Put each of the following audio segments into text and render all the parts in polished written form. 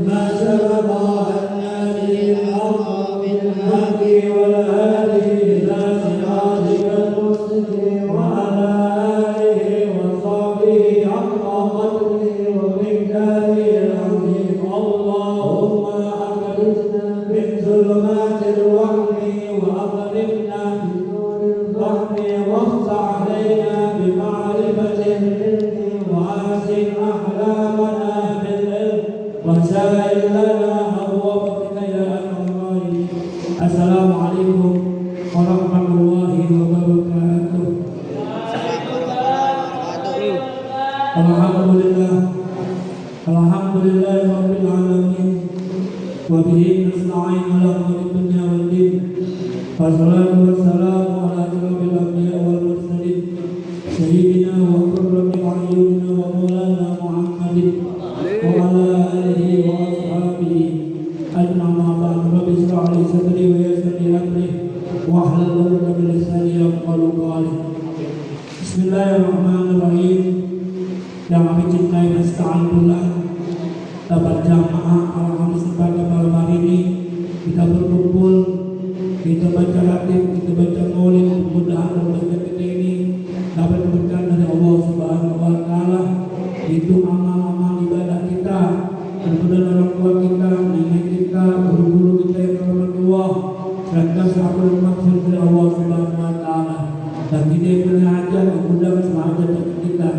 ما سبق الناس الحق بالحق والهادي إلى صراطك المستقيم وعلى آله وصحبه حق قدره ومقداره العظيم. اللهم أخرجنا من ظلمات الوهم وأخرجنا من نور الفهم وافتح علينا بمعرفة العلم وأحسن أحلامنا بالعلم وسهل لنا أبواب خيرك الراحمين. السلام عليكم ورحمة الله وبركاته. Alhamdulillah rabbil alamin wa bihi nasta'in ala umuri dunya wad din. Wassalatu wassalamu ala asyrafil anbiya wal mursalin sayyidina wa qurrati a'yunina wa maulana Muhammadin wa ala alihi wa ashabihi ajma'in. Rabbi ishrah li sadri wa yassir li amri wahlul 'uqdatam min lisani yafqahu qawli. Bismillahirrahmanirrahim. Yang kami cintai dan sekalipun dapat jamaah alhamdulillah pada malam hari ini kita berkumpul, kita baca ratib, kita baca maulid. Mudah-mudahan kita ini dapat berkat dari Allah Subhanahu wa Ta'ala. Itu amal-amal ibadah kita, kemudian orang tua kita, nenek kita, guru-guru kita yang berhormat Allah, serta sahabat maksud dari Allah Subhanahu wa Ta'ala. Dan kita yang belajar, mudah-mudahan semangat kita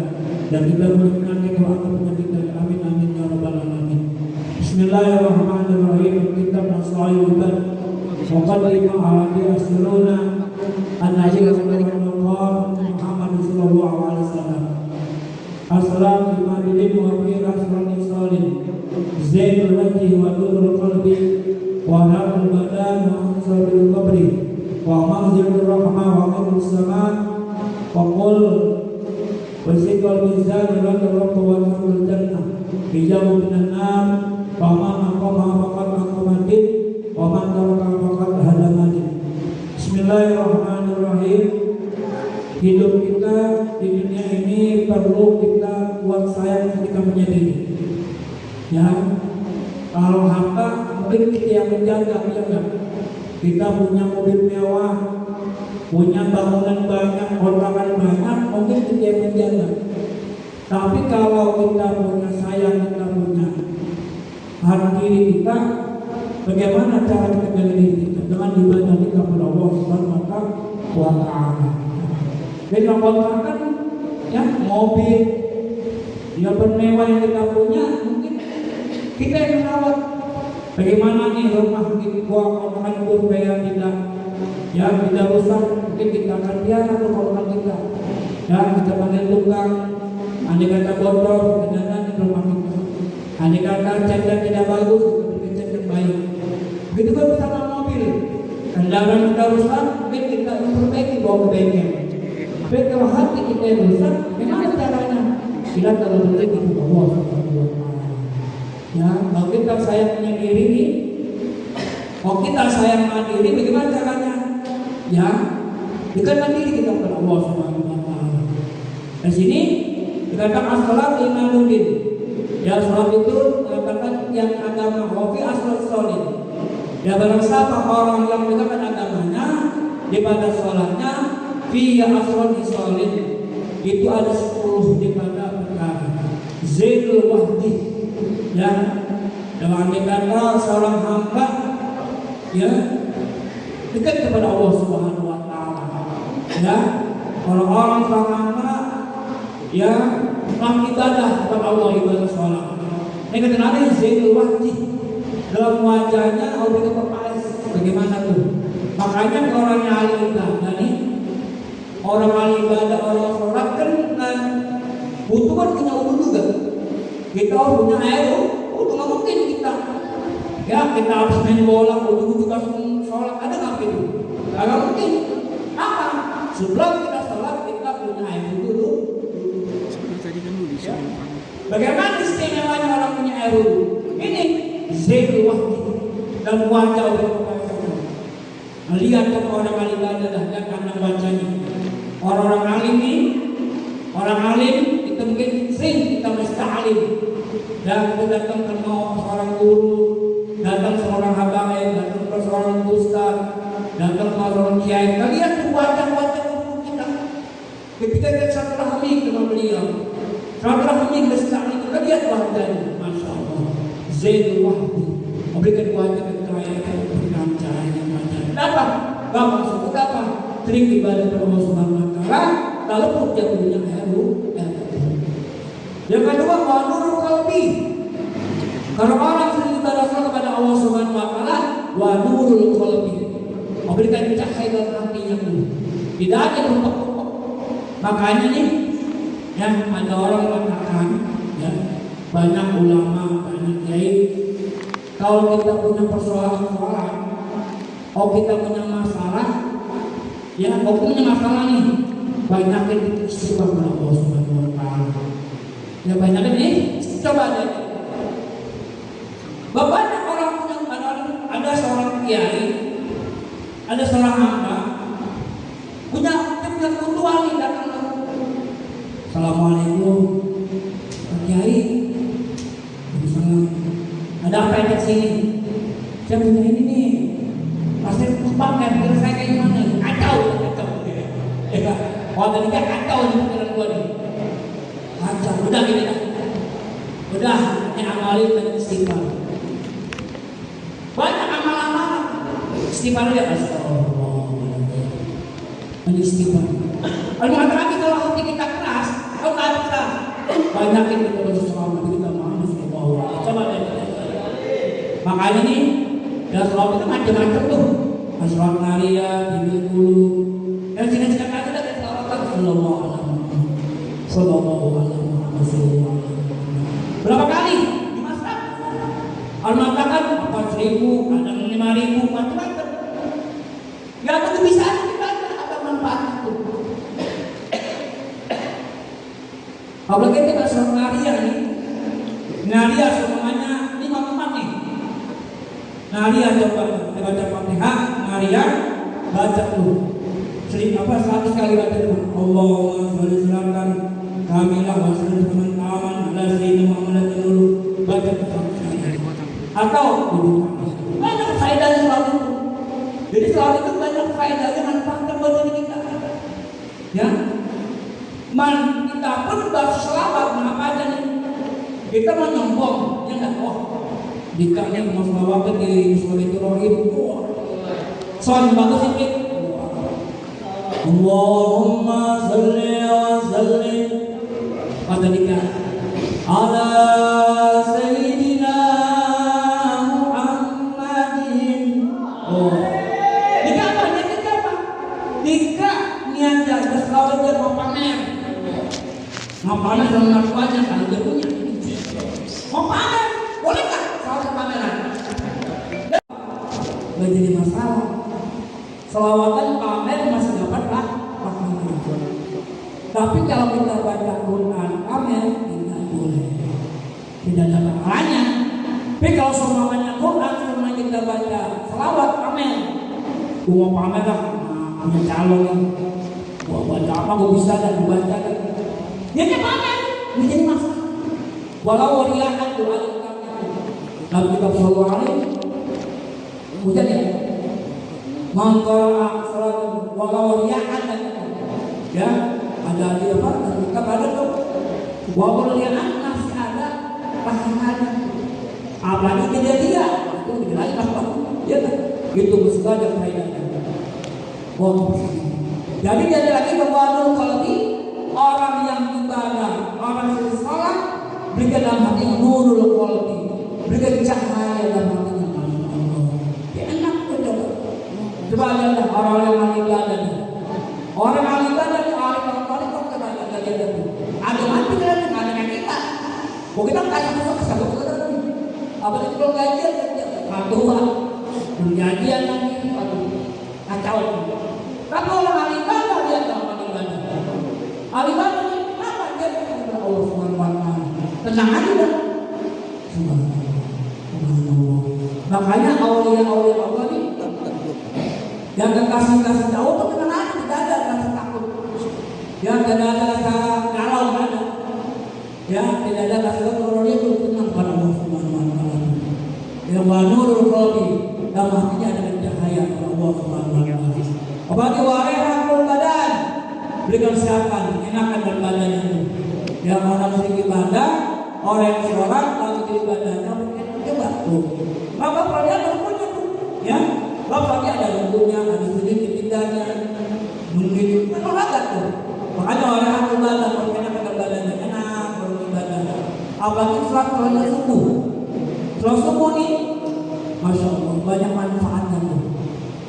dan kita berkenan kita akan penyakitkan. Amin amin ya rabbal alamin. Bismillahirrahmanirrahim. Kita masalah ibad muqaddimah ahadi asruna an-nabi Muhammad sallallahu alaihi wasallam. Assalamu alaikum wa rahmatullahi wabarakatuh. Zainul wajhi wa nurul qalbi wa nurul badan wa ansarul qabri wa manzilur rahmah wa nurus sama wa qul wasikal mizan wa rabbu wa nurul jannah bijau minan nar wa man aqama faqad aqamadin wa man taraka faqad hadamadin. Bismillahirrahmanirrahim. Hidup kita di dunia ini perlu kita buat sayang ketika menyendiri. Ya, kalau harta mungkin kita yang menjaga, ya enggak? Kita punya mobil mewah, punya bangunan banyak, kontrakan banyak, mungkin kita yang menjaga. Tapi kalau kita punya sayang, kita punya hati diri kita, bagaimana cara kita menjaga diri kita? Dengan ibadah kita kepada Allah Subhanahu wa Ta'ala. Jadi kontrakan, ya mobil, ya bermewah yang kita punya, mungkin kita yang merawat. Bagaimana nih rumah kita kontrakan supaya tidak ya tidak rusak, mungkin kita akan biarkan rumah kita. Ya kita panggil tukang, andai kata bocor, kendaraan di rumah kita. Andai kata cat tidak bagus, kita beri cat yang baik. Begitu kan bersama mobil, kendaraan kita rusak, mungkin kita perbaiki bawa ke bengkel. Tapi kalau hati kita yang rusak, bagaimana caranya? Kita kalau berbagi kepada Allah Subhanahu wa Ta'ala. Ya, kalau kita sayang menyendiri ini, kalau kita sayang mandiri, bagaimana caranya? Ya, dekatkan diri kita kepada Allah Subhanahu wa Ta'ala. Di sini dikatakan as-salat imanuddin. Ya, salat itu dikatakan yang agama, wa fi asal sholin. Ya, barang siapa orang yang menegakkan agamanya, ibadah salatnya fi asal sholin, itu ada 10 daripada perkara. Zainul wahdi. Ya, dengan dikata seorang hamba ya dekat kepada Allah Subhanahu wa Ta'ala. Ya, orang-orang hamba ya ibadah kepada Allah, ibadah sholat. Ini kenapa zainul wajhi, dalam wajahnya Allah kepalas. Bagaimana tuh? Makanya orangnya ahli ibadah nih, orang ahli ibadah, orang sholat kan butuh kan punya wudu juga. Kita punya air, wudu nggak mungkin kita. Ya kita harus main bola, wudu juga sholat, ada nggak itu? Nggak mungkin. Apa? Sebelum kita sholat kita punya air wudu. Ya. Bagaimana istimewanya orang punya air wudu? Ini zainul wahdi dan wajah berkepasangan. Melihat orang ahli ibadah dan karena wajahnya. Orang-orang alim ini, orang alim kita kita mungkin sering kita musta'alim dan kita datang ke seorang guru, datang seorang habaib, datang ke seorang ustaz, datang ke seorang kiai. Kalian tuh wajah-wajah guru kita. Ketika kita silaturahmi dengan beliau, silaturahmi musta'alim, kalian wajahnya, masya Allah, zainul wahdi, memberikan wajah kekayaan, memberikan cahaya wajah. Kenapa? Bapak sebut apa? Sering ibadah kepada Allah Subhanahu wa Ta'ala, lalu punya punya ilmu. Yang kedua, wa nurul qalbi. Kalau orang sering ibadah kepada Allah Subhanahu wa Ta'ala, wa nurul qalbi, memberikan cahaya dalam hatinya. Tidak ada rumput-rumput. Makanya nih, yang ada orang mengatakan, ya, banyak ulama, banyak kiai, kalau kita punya persoalan-persoalan, kita punya masalah, ya, punya masalah nih, banyakin istighfar kepada Allah Subhanahu wa Ta'ala. Ya banyakin nih, coba deh. Banyak orang punya, ada seorang kiai, ada seorang hamba, punya kebutuhan nih datang. Assalamualaikum, Pak Kiai. Ada apa yang kesini? Saya punya ini nih. Pasti tumpang kan, kira saya kayak gimana? Kacau. Ya, tadi kan kacau nih pikiran gua nih. Kacau, udah gini dah. Udah, ini amalin dan istighfar. Banyak amal-amal istighfar ya, astagfirullah. Istighfar. Kalau mengatakan kalau hati kita keras, kalau nggak bisa, banyakin kita bersoal kita manis ke bawah. Coba deh. Makanya nih, dan selawat itu macam-macam tuh. Selawat Naria, Bibil dulu. Yang sini-sini aja dari selawatan Sallallahu alaihi wasallam. Berapa kali? Di masa? Al-Matakan 4.000, ada 5.000, macam-macam. Ya itu bisa kita ada manfaat itu. Apalagi kita selawat Naria nih. Naria semuanya 5 nih. Naria coba baca Fatihah, Naria baca dulu. 100 kali baca dulu. Allahumma sholli salatan kamilah wa sallim aman ala sayyidina Muhammad dulu. Baca atau banyak faedahnya selawat itu. Jadi selawat itu banyak faedahnya, manfaatnya buat diri kita. Ya, kita pun berselawat apa aja nih. Kita mau nyombong, ya nggak? Dikanya mau selawat di Bismillahirrahmanirrahim. Soal bagus ini. Allahumma sholli wa sallim pada nikah ala sayyidina Muhammadin. Nikah apa? Nikah apa? Nikah niatnya berselawat dan mau pamer. Mau pamer dengan mertuanya kalau dia punya. Mau pamer, boleh nggak? Selawat pameran. Nggak jadi masalah. Selawatan pamer masih dapat lah. Tapi kalau kita baca Quran pamer tidak boleh, tidak ada pahalanya. Tapi kalau semuanya Quran, semua kita baca selawat pamer, gua mau pamer lah, punya calon, gua baca apa gua bisa dan gua baca dan dia pamer, menjadi masalah. Walau riakan doa Nabi kita sallallahu alaihi wasallam ya. Mangkara salat walau riakan ya, ada di apa? Kepada tuh walau riakan masih ada pahalanya. Apalagi dia itu dilain apa? Ya kan? Itu mesti ada faedahnya. Jadi jadi lagi kewadul qalbi, orang yang ibadah, orang yang salat, berikan dalam hati nurul qalbi, berikan cahaya dalam hatinya. Ya enak betul. Coba lihatlah orang yang ahli ibadah. Orang ahli ibadah itu ahli kalau kok kebanyakan dia itu. Ada mati kan ada kita. Kok kita kasih masuk ke satu kita. Apalagi kalau gajian katuan, gajian lagi, kacau. Tapi orang ahli ibadah dia dalam ahli ibadah. Ahli ibadah ini kenapa dia kepada Allah Subhanahu wa Ta'ala? Tenang aja dah. Subhanallah. Makanya aulia-aulia Allah ini yang kasih jauh itu tenang aja, tidak ada rasa takut. Ya tidak ada rasa galau, ada. wa nurul qalbi, dalam hatinya ada cahaya Allah Subhanahu wa taala. Obati wa raihatul badan, berikan kesehatan, enakan dan badan itu. Yang orang sering ibadah, orang yang sholat lalu di ibadahnya coba tuh. Maka dia lumpuhnya tuh, ya. Bapak dia ada lumpuhnya, ada sedikit tidaknya, mungkin olahraga tuh. Makanya orang yang ibadah, enakan dan badannya enak, kalau ibadahnya. Apalagi sholat subuh. Sholat subuh nih, masya Allah banyak manfaatnya tuh.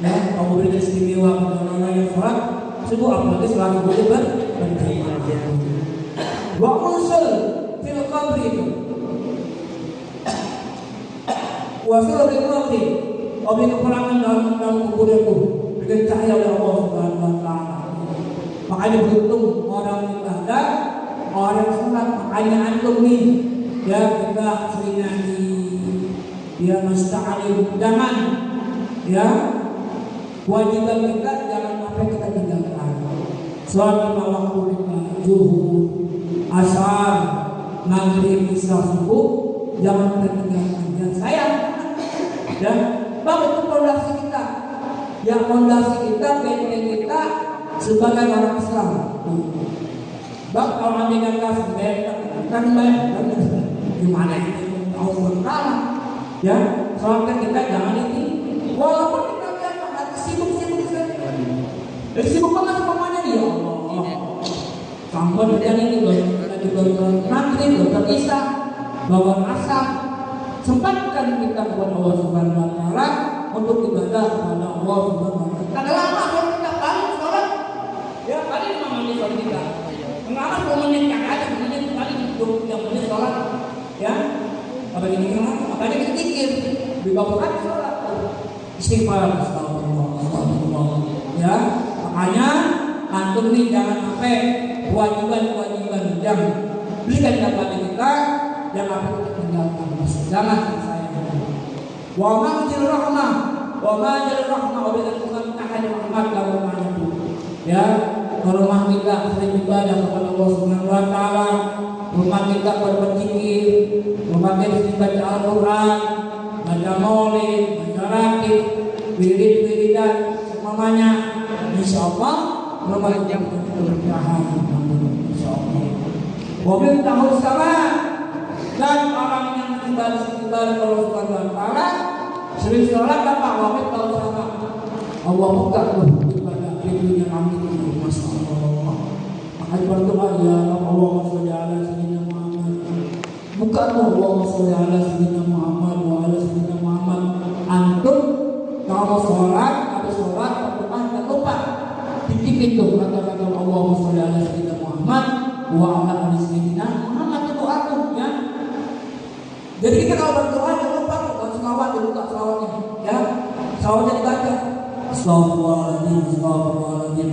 Ya, kamu beri istimewa kepada orang yang sholat subuh, apalagi sholat subuh itu berjamaah. Wa usul fil qabri wa fil qabri, obi kekurangan dalam kubur itu dengan cahaya oleh Allah Subhanahu wa taala. Makanya beruntung orang ibadah, orang sholat. Makanya antum nih, ya kita sering nyanyi, ya musta'alim, jangan, ya kewajiban kita jangan sampai kita tinggalkan. Sholat lima waktu kita, zuhur, asar, maghrib, isya, subuh, jangan kita tinggalkan. Dan sayang, ya, bang itu fondasi kita. Ya fondasi kita, benteng kita sebagai orang Islam. Bang kalau nanti nggak kasih benteng, kan bayar, gimana itu? Allah Taala, ya, soalnya kita jangan ini. Walaupun kita lihat sibuk-sibuk saja, sibuk banget semuanya dia. Sampai dan ini loh, nanti loh terpisah, bawa asam, sempatkan kita kepada Allah Subhanahu wa taala untuk ibadah kepada Allah Subhanahu wa taala. Kadang lama kalau kita paling sholat, ya paling 5 menit sholat kita. Mengapa 2 menit kan ada, menit paling 23 menit sholat, ya. Apa ini kenapa? Makanya kita zikir, dibawakan sholat, istighfar, astagfirullah, ya. Makanya antum nih jangan sampai kewajiban yang berikan kepada kita jangan kita tinggalkan. Jangan sayang. Wa majil rahmah, wa majil rahmah bila Tuhan tahan rahmat dalam itu. Ya, rumah kita sering ibadah kepada Allah Subhanahu wa taala, rumah kita berzikir, rumah kita sering baca Al-Qur'an, baca maulid, baca rakit, wirid-wiridan semuanya. Insyaallah rumah yang berkah. Insyaallah. Wabil tahun sama dan orang yang ibadah Allah Subhanahu wa taala sering sholat apa wabil tahun sama. Allah buka tuh ibadah pintunya amin. Masyaallah. Makanya berdoa ya Allah sholli ala sayyidina Muhammad. Buka tuh Allah sholli ala sayyidina Muhammad wa ala sayyidina Muhammad. Antum kalau sholat habis sholat berdoa jangan lupa titipin tuh kata-kata Allah sholli ala sayyidina Muhammad wa ala sayyidina Muhammad itu aku ya. Jadi kita kalau berdoa jangan lupa kalau selawat dibuka selawatnya ya. Selawatnya dibaca. Astagfirullahaladzim, astagfirullahaladzim.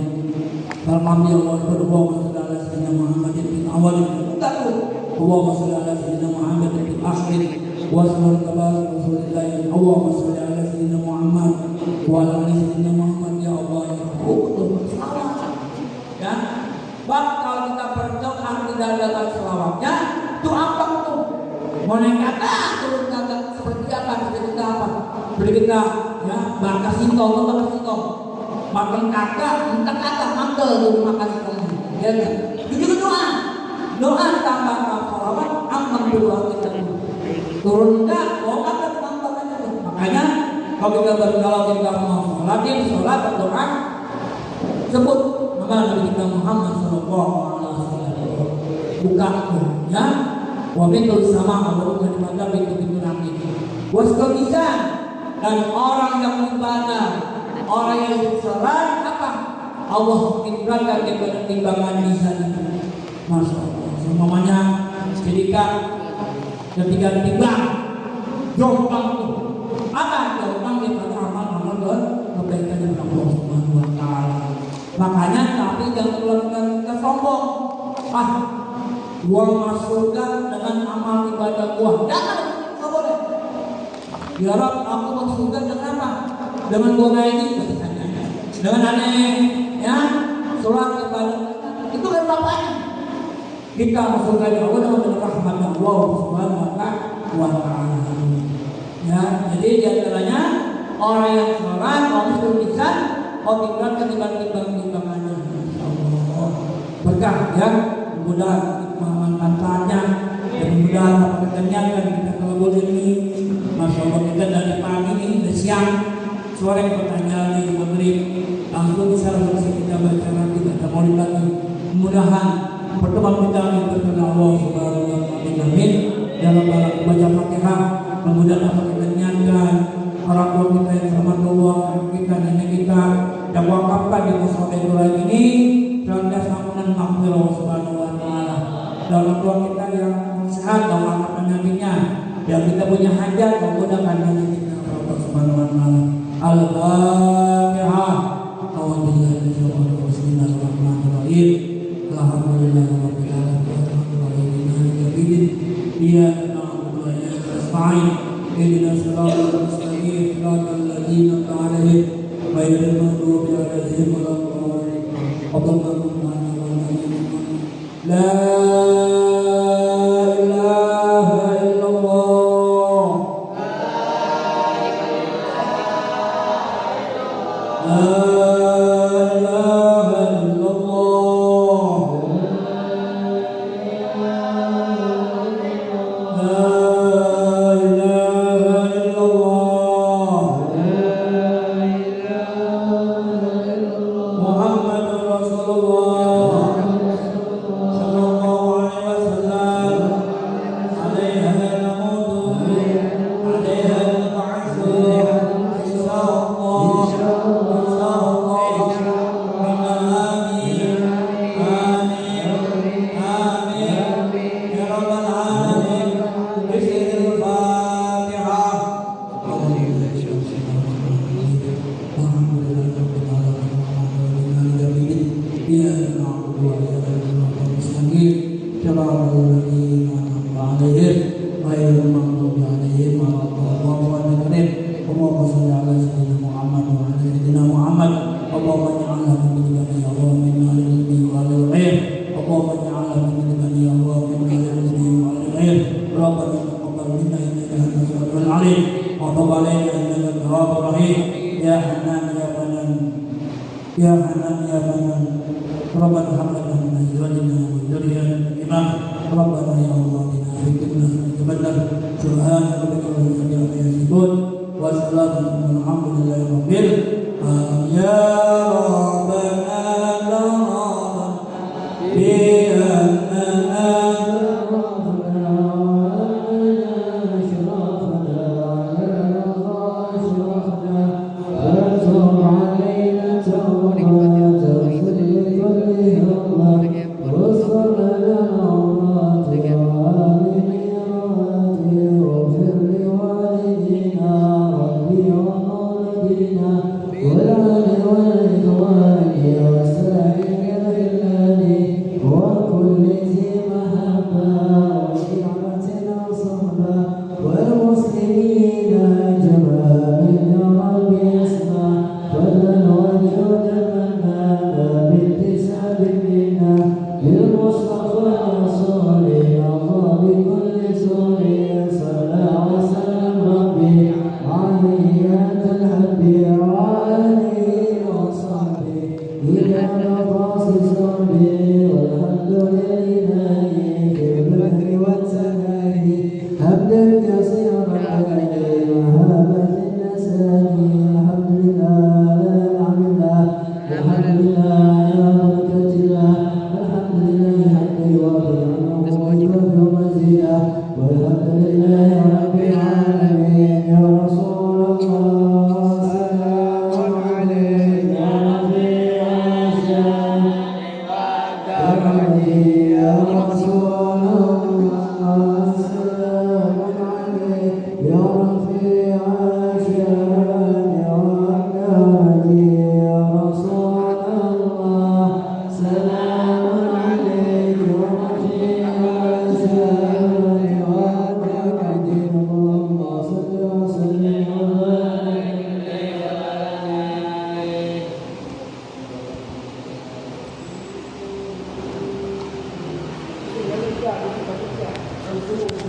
Alhamdulillah berdoa sholli ala sayyidina Muhammad bin awal buka tuh. Allahumma sholli ala sayyidina Muhammad bin akhir wa sallallahu alaihi wasallam. Allahumma sholli ala sayyidina Muhammad wa ala sayyidina Muhammad ya Allah ya Allah. Ya. Bab kalau kita berdoa tidak ada selawatnya, itu apa tuh? Mau naik kata, turun kata seperti apa? Seperti kita apa? Beri kita ya, bakas singkong, makan kata, minta kata, mantel dulu makan singkong. Ya kan? Begitu doa tambah selawat, aman doa kita dulu. Turun enggak, mau kata mantel aja. Makanya kalau kita mau sholat berdoa, sebut Nabi kita Muhammad sallallahu alaihi wasallam. Buka ya. Wa mintul sama Allah kepada pintu-pintu langit. Wasqal bisa dan orang yang ibadah, orang yang sholat apa? Allah ibaratkan kepada timbangan lisan. Masyaallah. Semuanya ketika timbang jompang itu apa? Jompang daripada amal-amal kebaikan yang Allah Subhanahu wa taala. Makanya tapi jangan melakukan kesombong. Gua masuk dengan amal ibadah gua. Jangan, nggak boleh. Ya Rabb, aku masukkan dengan apa? Dengan gua kayak ini, dengan aneh, ya, sholat ibadah. Itu kan bapaknya. Kita masukkan Allah dengan rahmat Allah Subhanahu wa taala. Ya, jadi diantaranya orang yang sholat, kaum muslim bisa tinggal ketimbang-timbangannya. Allah berkah ya, mudah-mudahan manfaatnya dan mudah perkenyangkan kita kalau boleh ini. Masya Allah kita dari pagi ini dari siang sore pertanyaan di maghrib langsung bisa kita baca nanti kita mau lagi. Mudah-mudahan pertemuan kita ini berkenan Allah Subhanahu wa taala. Amin. Dalam baca Fatihah mudah-mudahan apa kita niatkan orang tua kita yang selamat Allah, kita nenek kita yang wakafkan di musola ini dan sampunan maghfirah Subhanahu wa taala. Dan orang tua kita yang sehat dan wakafkan nantinya, yang kita punya hajat memudahkan nanti kita Allah Subhanahu wa taala. Al-Fatihah. Bismillahirrahmanirrahim. Alhamdulillahirabbil alamin. Iyyaka na'budu wa iyyaka nasta'in. Ihdinas siratal mustaqim, siratal ladzina an'amta 'alaihim ghairil maghdubi 'alaihim waladdallin. Allahumma la ilaha illallah. La ilaha illallah. La Ya Hanan ya Manan Rabbana hab lana min azwajina wa dhurriyyatina Rabbana ya Allah inna hidna tabaddal subhana rabbika rabbil izzati amma yasifun wa salamun alhamdulillahi rabbil alamin ya rabbana bi annana Gracias.